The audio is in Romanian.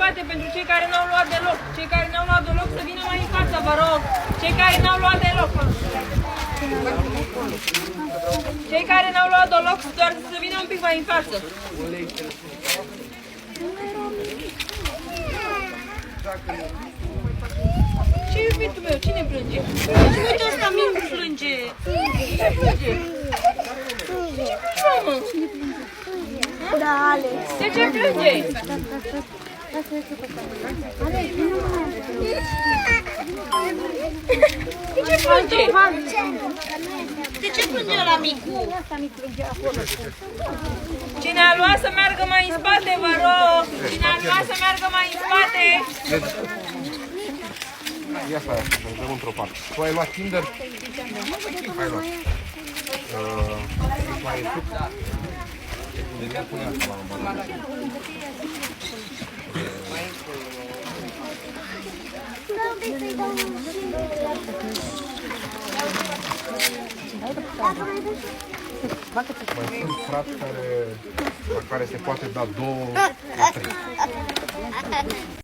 spate pentru cei care n-au luat deloc. Cei care n-au luat deloc să vină mai în față, vă rog. Cei care n-au luat deloc. Cei care n-au luat deloc doar să vină un pic mai în față. Ce iubitul meu? Cine plânge? Uite ăsta mic plânge. Ce plânge? Ce plânge, mă? Da, Alex. De ce plânge? De ce plânge? De ce plânge ăla micu? Cine a luat să meargă mai în spate, vă rog! Cine a luat să meargă mai în spate? Ia stai, să dăm într-o parte. Tu ai luat Kinder? Ai luat. Mai e suc? Pune asta la urmă. Mai sunt frați la care se poate da 2 sau 3.